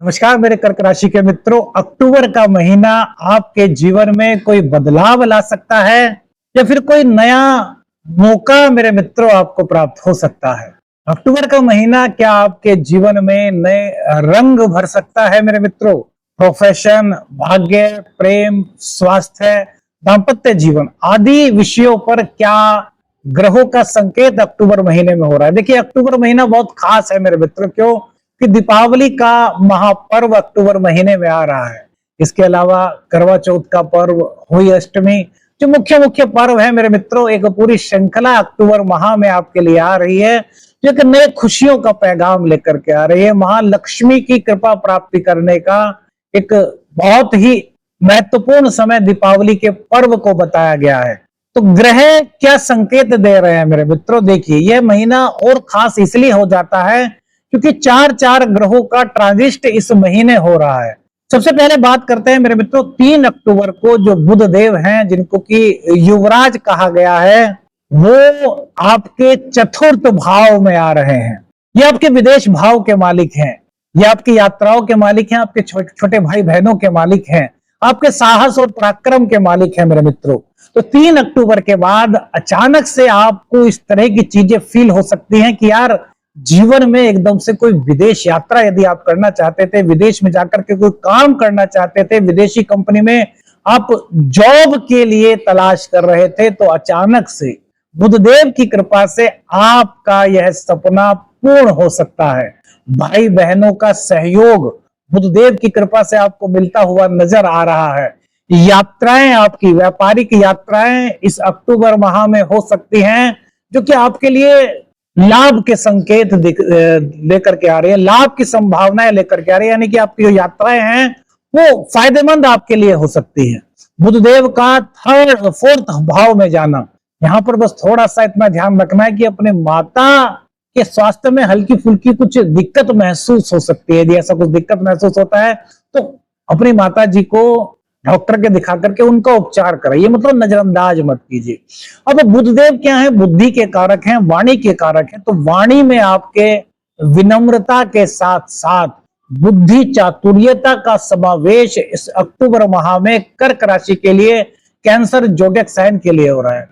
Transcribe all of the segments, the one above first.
नमस्कार मेरे कर्क राशि के मित्रों। अक्टूबर का महीना आपके जीवन में कोई बदलाव ला सकता है या फिर कोई नया मौका मेरे मित्रों आपको प्राप्त हो सकता है। अक्टूबर का महीना क्या आपके जीवन में नए रंग भर सकता है मेरे मित्रों। प्रोफेशन, भाग्य, प्रेम, स्वास्थ्य, दाम्पत्य जीवन आदि विषयों पर क्या ग्रहों का संकेत अक्टूबर महीने में हो रहा है। देखिए, अक्टूबर महीना बहुत खास है मेरे मित्रों। क्यों कि दीपावली का महापर्व अक्टूबर महीने में आ रहा है। इसके अलावा करवा चौथ का पर्व, होली अष्टमी, जो मुख्य मुख्य पर्व है मेरे मित्रों, एक पूरी श्रृंखला अक्टूबर माह में आपके लिए आ रही है, जो एक नए खुशियों का पैगाम लेकर के आ रही है। महालक्ष्मी की कृपा प्राप्ति करने का एक बहुत ही महत्वपूर्ण समय दीपावली के पर्व को बताया गया है। तो ग्रह क्या संकेत दे रहे हैं मेरे मित्रों। देखिए, यह महीना और खास इसलिए हो जाता है क्योंकि चार ग्रहों का ट्रांजिट इस महीने हो रहा है। सबसे पहले बात करते हैं मेरे मित्रों 3 अक्टूबर को जो बुध देव हैं, जिनको कि युवराज कहा गया है, वो आपके चतुर्थ भाव में आ रहे हैं। ये आपके विदेश भाव के मालिक हैं, ये आपकी यात्राओं के मालिक हैं, आपके छोटे भाई बहनों के मालिक हैं, आपके साहस और पराक्रम के मालिक हैं मेरे मित्रों। तो 3 अक्टूबर के बाद अचानक से आपको इस तरह की चीजें फील हो सकती हैं कि यार जीवन में एकदम से कोई विदेश यात्रा यदि आप करना चाहते थे, विदेश में जाकर के कोई काम करना चाहते थे, विदेशी कंपनी में आप जॉब के लिए तलाश कर रहे थे, तो अचानक से बुधदेव की कृपा से आपका यह सपना पूर्ण हो सकता है। भाई बहनों का सहयोग बुधदेव की कृपा से आपको मिलता हुआ नजर आ रहा है। यात्राएं, आपकी व्यापारिक यात्राएं इस अक्टूबर माह में हो सकती हैं, जो कि आपके लिए लाभ के संकेत लेकर के आ रही है, लाभ की संभावनाएं लेकर के आ रही है। यानी कि आपकी जो यात्राएं हैं वो फायदेमंद आपके लिए हो सकती है। बुधदेव का 4th भाव में जाना, यहाँ पर बस थोड़ा सा इतना ध्यान रखना है कि अपने माता के स्वास्थ्य में हल्की फुल्की कुछ दिक्कत महसूस हो सकती है। यदि ऐसा कुछ दिक्कत महसूस होता है तो अपनी माता जी को डॉक्टर के दिखा करके उनका उपचार कराइए, मतलब नजरअंदाज मत कीजिए। अब बुधदेव क्या है, बुद्धि के कारक हैं, वाणी के कारक हैं। तो वाणी में आपके विनम्रता के साथ साथ बुद्धि चातुर्यता का समावेश इस अक्टूबर माह में कर्क राशि के लिए, कैंसर जोडिएक साइन के लिए हो रहा है।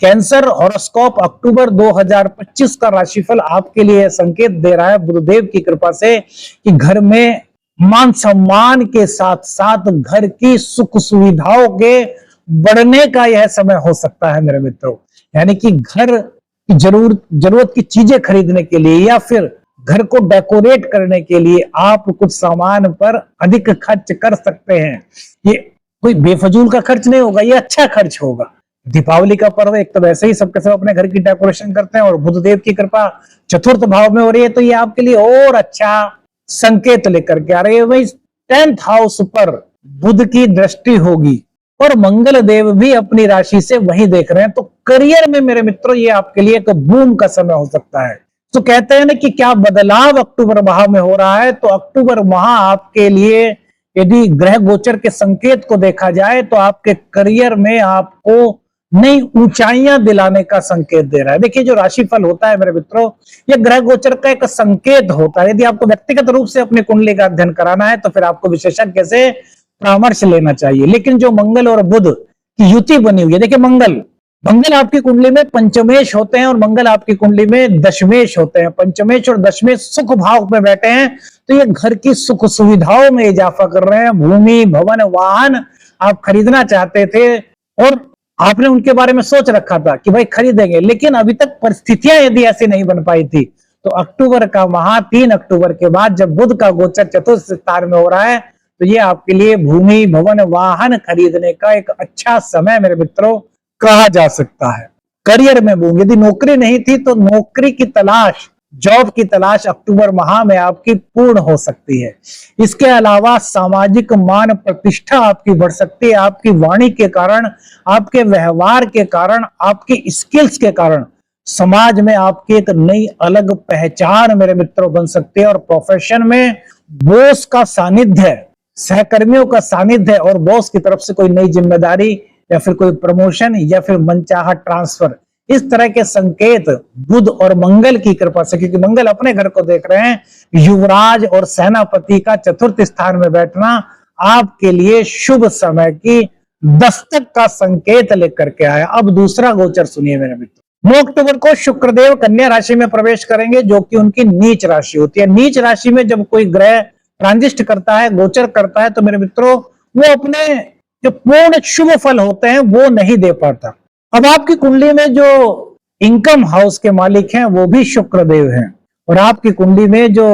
कैंसर हॉरोस्कोप अक्टूबर 2025 का राशिफल आपके लिए संकेत दे रहा है बुधदेव की कृपा से कि घर में मान सम्मान के साथ साथ घर की सुख सुविधाओं के बढ़ने का यह समय हो सकता है मेरे मित्रों। यानी कि घर की जरूरत की चीजें खरीदने के लिए या फिर घर को डेकोरेट करने के लिए आप कुछ सामान पर अधिक खर्च कर सकते हैं। ये कोई बेफजूल का खर्च नहीं होगा, ये अच्छा खर्च होगा। दीपावली का पर्व एक तो वैसे ही सबके सब अपने घर की डेकोरेशन करते हैं और बुधदेव की कृपा 4th भाव में हो रही है, तो ये आपके लिए और अच्छा संकेत लेकर के आ रही है। वही 10th हाउस पर बुध की दृष्टि होगी और मंगल देव भी अपनी राशि से वही देख रहे हैं। तो करियर में मेरे मित्रों ये आपके लिए एक बूम का समय हो सकता है। तो कहते हैं ना कि क्या बदलाव अक्टूबर माह में हो रहा है। तो अक्टूबर माह आपके लिए यदि ग्रह गोचर के संकेत को देखा जाए तो आपके करियर में आपको नई ऊंचाइयां दिलाने का संकेत दे रहा है। देखिए, जो राशिफल होता है मेरे मित्रों, यह ग्रह गोचर का एक संकेत होता है। यदि आपको व्यक्तिगत रूप से अपनी कुंडली का अध्ययन कराना है तो फिर आपको विशेषज्ञ से परामर्श लेना चाहिए। लेकिन जो मंगल और बुध की युति बनी हुई है, देखिए मंगल आपकी कुंडली में पंचमेश होते हैं और मंगल आपकी कुंडली में दशमेश होते हैं। पंचमेश और दशमेश सुख भाव में बैठे हैं, तो ये घर की सुख सुविधाओं में इजाफा कर रहे हैं। भूमि, भवन, वाहन आप खरीदना चाहते थे और आपने उनके बारे में सोच रखा था कि भाई खरीदेंगे, लेकिन अभी तक परिस्थितियां यदि ऐसी नहीं बन पाई थी, तो अक्टूबर का माह 3 अक्टूबर के बाद जब बुध का गोचर चतुर्थ स्थान में हो रहा है, तो ये आपके लिए भूमि, भवन, वाहन खरीदने का एक अच्छा समय मेरे मित्रों कहा जा सकता है। करियर में बूम, यदि नौकरी नहीं थी तो नौकरी की तलाश, जॉब की तलाश अक्टूबर माह में आपकी पूर्ण हो सकती है। इसके अलावा सामाजिक मान प्रतिष्ठा आपकी बढ़ सकती है। आपकी वाणी के कारण, आपके व्यवहार के कारण, आपकी स्किल्स के कारण समाज में आपकी एक नई अलग पहचान मेरे मित्रों बन सकती है। और प्रोफेशन में बॉस का सानिध्य, सहकर्मियों का सानिध्य और बॉस की तरफ से कोई नई जिम्मेदारी या फिर कोई प्रमोशन या फिर मनचाहा ट्रांसफर, इस तरह के संकेत बुध और मंगल की कृपा से, क्योंकि मंगल अपने घर को देख रहे हैं, युवराज और सेनापति का चतुर्थ स्थान में बैठना आपके लिए शुभ समय की दस्तक का संकेत लेकर के आया। अब दूसरा गोचर सुनिए मेरे मित्र। 9 अक्टूबर को शुक्रदेव कन्या राशि में प्रवेश करेंगे, जो कि उनकी नीच राशि होती है। नीच राशि में जब कोई ग्रह ट्रांजिस्ट करता है, गोचर करता है, तो मेरे मित्रों वो अपने जो पूर्ण शुभ फल होते हैं वो नहीं दे पाता। अब आपकी कुंडली में जो इनकम हाउस के मालिक हैं वो भी शुक्रदेव हैं, और आपकी कुंडली में जो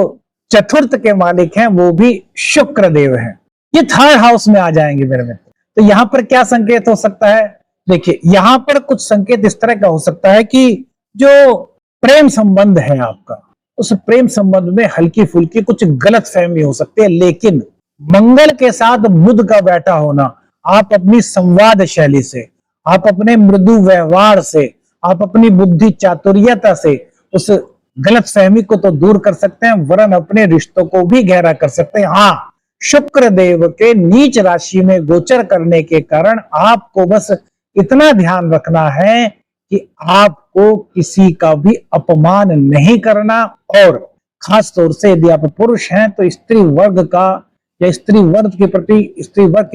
चतुर्थ के मालिक हैं वो भी शुक्रदेव हैं। ये थर्ड हाउस में आ जाएंगे मेरे मित्र। तो यहां पर क्या संकेत हो सकता है? देखिए, यहां पर कुछ संकेत इस तरह का हो सकता है कि जो प्रेम संबंध है आपका, उस प्रेम संबंध में हल्की फुल्की कुछ गलत फहमी हो सकती है, लेकिन मंगल के साथ बुध का बैठा होना, आप अपनी संवाद शैली से, आप अपने मृदु व्यवहार से, आप अपनी बुद्धि चातुर्यता से उस गलत फहमी को तो दूर कर सकते हैं, वरन अपने रिश्तों को भी गहरा कर सकते हैं। हाँ, शुक्र देव के नीच राशि में गोचर करने के कारण आपको बस इतना ध्यान रखना है कि आपको किसी का भी अपमान नहीं करना, और खास तौर से यदि आप पुरुष हैं तो स्त्री वर्ग का या स्त्री वर्ग के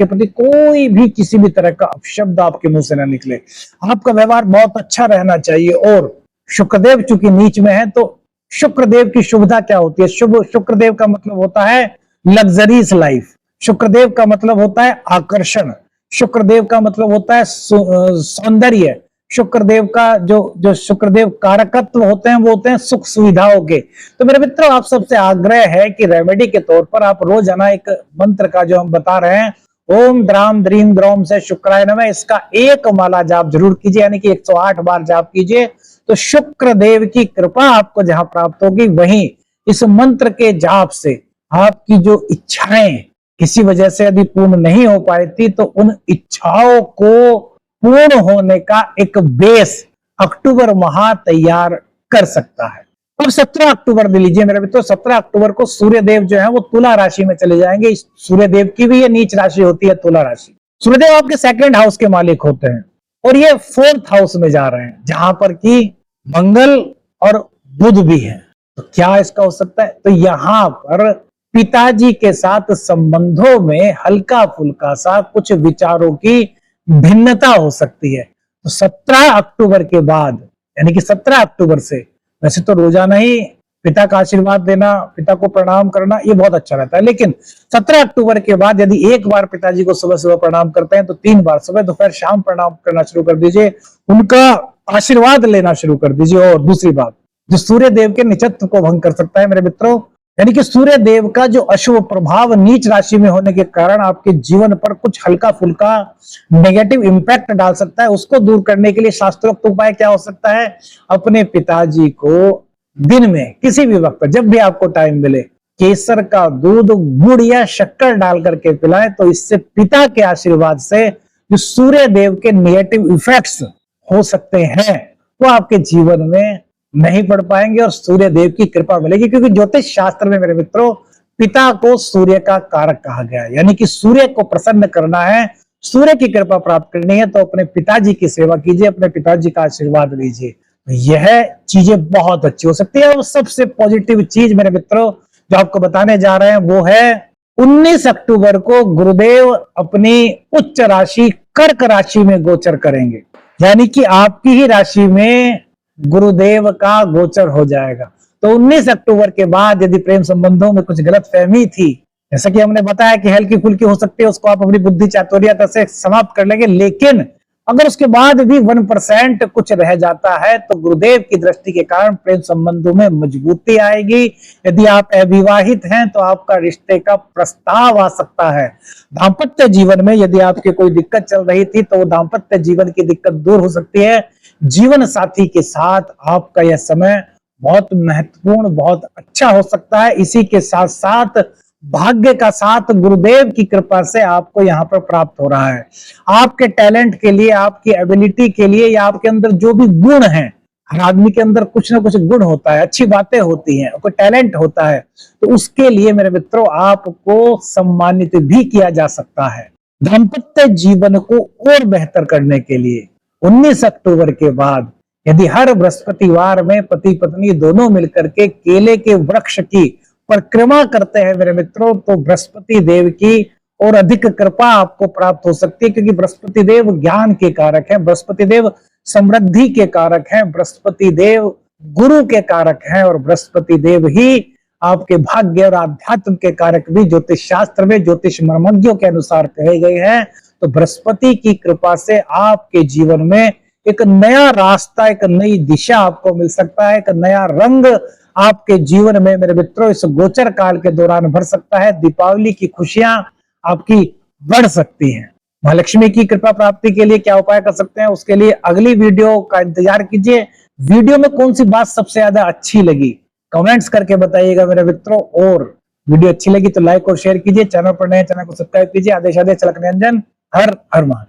प्रति कोई भी किसी भी तरह का अपशब्द आपके मुंह से ना निकले। आपका व्यवहार बहुत अच्छा रहना चाहिए। और शुक्रदेव चूंकि नीच में है, तो शुक्रदेव की शुभता क्या होती है? शुक्रदेव का मतलब होता है लग्जरीज लाइफ, शुक्रदेव का मतलब होता है आकर्षण, शुक्रदेव का मतलब होता है सौंदर्य, शुक्रदेव का जो शुक्रदेव कारकत्व होते हैं वो होते हैं सुख सुविधाओं के। तो मेरे मित्रों, आप सबसे आग्रह है कि रेमेडी के तौर पर आप रोजाना एक मंत्र का जो हम बता रहे हैं, ओम द्राम द्रीम द्रोम से शुक्राय नमः, इसका एक माला जाप जरूर कीजिए, यानी कि 108 बार जाप कीजिए। तो शुक्र देव की कृपा आपको जहां प्राप्त होगी, वहीं इस मंत्र के जाप से आपकी जो इच्छाएं किसी वजह से यदि पूर्ण नहीं हो पाई थी, तो उन इच्छाओं को पूर्ण होने का एक बेस अक्टूबर माह तैयार कर सकता है। अब 17 अक्टूबर दे लीजिए मेरे मित्रों। 17 अक्टूबर को सूर्यदेव जो है वो तुला राशि में चले जाएंगे। सूर्यदेव की भी ये नीच राशि होती है, तुला राशि। सूर्यदेव आपके सेकंड हाउस के मालिक होते हैं, और ये 4th हाउस में जा रहे हैं, जहां पर कि मंगल और बुध भी है। तो क्या इसका हो सकता है? तो यहां पर पिताजी के साथ संबंधों में हल्का फुल्का सा कुछ विचारों की भिन्नता हो सकती है। तो 17 अक्टूबर के बाद, यानी कि 17 अक्टूबर से, वैसे तो रोजाना ही पिता का आशीर्वाद देना, पिता को प्रणाम करना, ये बहुत अच्छा रहता है, लेकिन 17 अक्टूबर के बाद यदि एक बार पिताजी को सुबह सुबह प्रणाम करते हैं, तो 3 बार सुबह दोपहर शाम प्रणाम करना शुरू कर दीजिए, उनका आशीर्वाद लेना शुरू कर दीजिए। और दूसरी बात, जो सूर्य देव के निचत्व को भंग कर सकता है मेरे मित्रों, यानी कि सूर्य देव का जो अशुभ प्रभाव नीच राशि में होने के कारण आपके जीवन पर कुछ हल्का फुल्का नेगेटिव इंपैक्ट डाल सकता है, उसको दूर करने के लिए शास्त्रोक्त उपाय क्या हो सकता है? अपने पिताजी को दिन में किसी भी वक्त, जब भी आपको टाइम मिले, केसर का दूध गुड़ या शक्कर डाल करके पिलाएं। तो इससे पिता के आशीर्वाद से जो सूर्य देव के नेगेटिव इफेक्ट्स हो सकते हैं वो आपके जीवन में नहीं पड़ पाएंगे, और सूर्य देव की कृपा मिलेगी। क्योंकि ज्योतिष शास्त्र में मेरे मित्रों पिता को सूर्य का कारक कहा गया है, यानी कि सूर्य को प्रसन्न करना है, सूर्य की कृपा प्राप्त करनी है, तो अपने पिताजी की सेवा कीजिए, अपने पिताजी का आशीर्वाद लीजिए। यह चीजें बहुत अच्छी हो सकती है। और सबसे पॉजिटिव चीज मेरे मित्रों जो आपको बताने जा रहे हैं वो है 19 अक्टूबर को गुरुदेव अपनी उच्च राशि कर्क राशि में गोचर करेंगे, यानी कि आपकी ही राशि में गुरुदेव का गोचर हो जाएगा। तो 19 अक्टूबर के बाद यदि प्रेम संबंधों में कुछ गलत फहमी थी, जैसा कि हमने बताया कि हल्की फुल्की हो सकती है, उसको आप अपनी बुद्धि चातुर्यता से समाप्त कर लेंगे, लेकिन अगर उसके बाद भी 1% कुछ रह जाता है, तो गुरुदेव की दृष्टि के कारण प्रेम संबंधों में मजबूती आएगी। यदि आप अविवाहित हैं तो आपका रिश्ते का प्रस्ताव आ सकता है। दाम्पत्य जीवन में यदि आपके कोई दिक्कत चल रही थी, तो वो दाम्पत्य जीवन की दिक्कत दूर हो सकती है। जीवन साथी के साथ आपका यह समय बहुत महत्वपूर्ण, बहुत अच्छा हो सकता है। इसी के साथ साथ भाग्य का साथ गुरुदेव की कृपा से आपको यहाँ पर प्राप्त हो रहा है। आपके टैलेंट के लिए, आपकी एबिलिटी के लिए, या आपके अंदर जो भी गुण हैं, हर आदमी के अंदर कुछ ना कुछ गुण होता है, अच्छी बातें होती हैं, कोई टैलेंट होता है, तो उसके लिए मेरे मित्रों आपको सम्मानित भी किया जा सकता है। दाम्पत्य जीवन को और बेहतर करने के लिए 19 अक्टूबर के बाद यदि हर बृहस्पतिवार में पति पत्नी दोनों मिलकर के केले के वृक्ष की परिक्रमा करते हैं मेरे मित्रों, तो बृहस्पति देव की और अधिक कृपा आपको प्राप्त हो सकती है, क्योंकि बृहस्पति देव ज्ञान के कारक है, बृहस्पति देव समृद्धि के कारक है, बृहस्पति देव गुरु के कारक है, और बृहस्पति देव ही आपके भाग्य और आध्यात्म के कारक भी ज्योतिष शास्त्र में ज्योतिष मर्मज्ञों के अनुसार कहे गए हैं। तो बृहस्पति की कृपा से आपके जीवन में एक नया रास्ता, एक नई दिशा आपको मिल सकता है, एक नया रंग आपके जीवन में मेरे मित्रों इस गोचर काल के दौरान भर सकता है। दीपावली की खुशियां आपकी बढ़ सकती हैं। महालक्ष्मी की कृपा प्राप्ति के लिए क्या उपाय कर सकते हैं, उसके लिए अगली वीडियो का इंतजार कीजिए। वीडियो में कौन सी बात सबसे ज्यादा अच्छी लगी कमेंट्स करके बताइएगा मेरे मित्रों, और वीडियो अच्छी लगी तो लाइक और शेयर कीजिए। चैनल पर नए चैनल को सब्सक्राइब कीजिए। आदेश आदेश चलक निरंजन। हर हर महादेव।